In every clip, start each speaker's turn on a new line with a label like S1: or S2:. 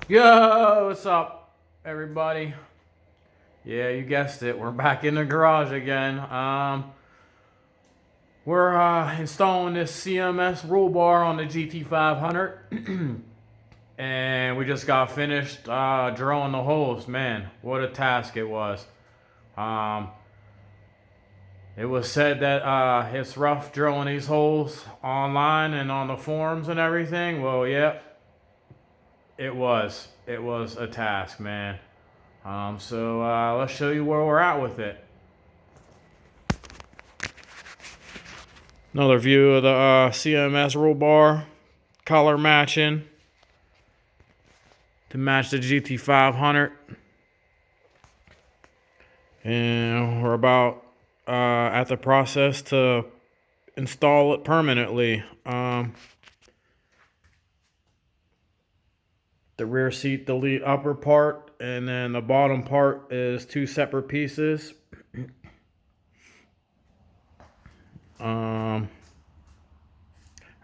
S1: Yo, what's up, everybody? Yeah, you guessed it. We're back in the garage again. We're installing this CMS rollbar on the gt500, and we just got finished drilling the holes. Man, what a task it was. Um, it was said that it's rough drilling these holes online and on the forums and everything. Well, yeah, it was. It was a task, man. So let's show you where we're at with it. Another view of the CMS roll bar, color matching to match the GT500. And we're about at the process to install it permanently. The rear seat delete upper part, and then the bottom part is two separate pieces.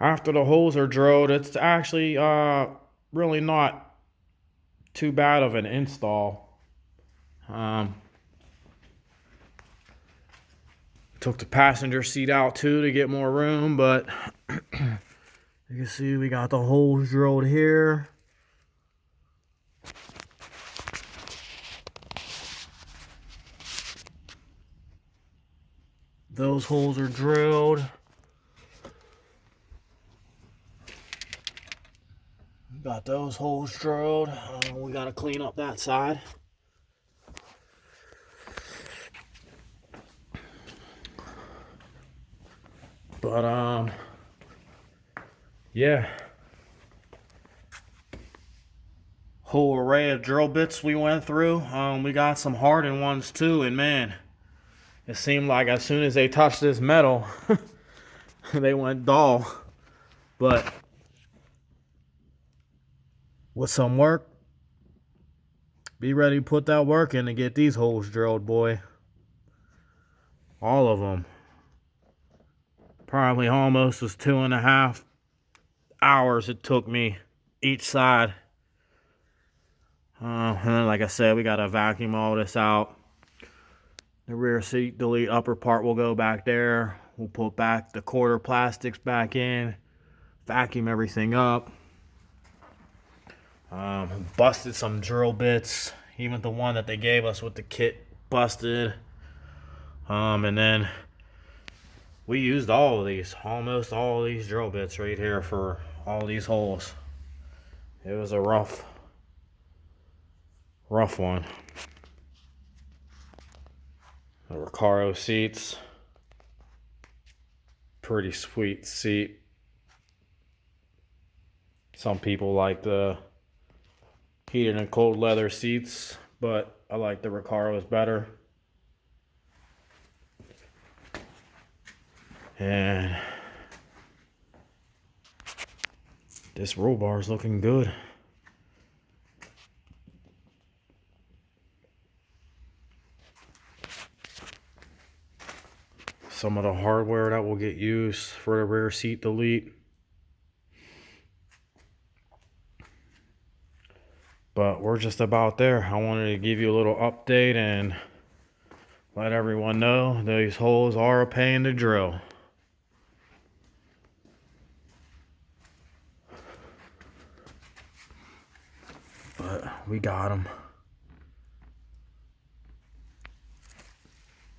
S1: After the holes are drilled, it's actually really not too bad of an install. Took the passenger seat out too to get more room, but you can see we got the holes drilled here. Those holes are drilled. Got those holes drilled. We gotta clean up that side. But yeah. Whole array of drill bits we went through. We got some hardened ones too, and man, it seemed like as soon as they touched this metal, they went dull. But with some work, be ready to put that work in to get these holes drilled, boy. All of them. Probably almost was 2.5 hours it took me each side. And then, like I said, we gotta vacuum all this out. The rear seat delete upper part will go back there. We'll put back the quarter plastics back in, vacuum everything up. Busted some drill bits, even the one that they gave us with the kit busted. And then we used all of these, almost all of these drill bits right here for all these holes. It was a rough one. The Recaro seats, pretty sweet seat. Some people like the heated and cold leather seats, but I like the Recaros better. And this roll bar is looking good. Some of the hardware that will get used for the rear seat delete. But we're just about there. I wanted to give you a little update and let everyone know these holes are a pain to drill. But we got them.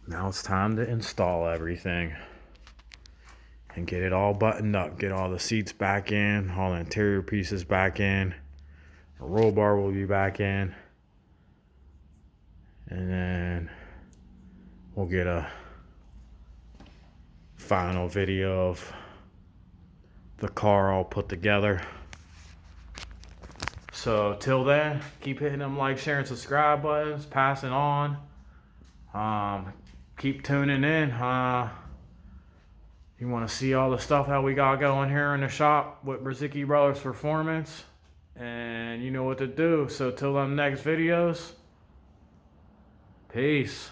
S1: Now it's time to install everything and get it all buttoned up. Get all the seats back in, all the interior pieces back in. The roll bar will be back in. And then we'll get a final video of the car all put together. So till then, keep hitting them like, share, and subscribe buttons, passing on. Keep tuning in. You want to see all the stuff that we got going here in the shop with Brzezicki Brothers Performance, and you know what to do. So till them next videos, peace.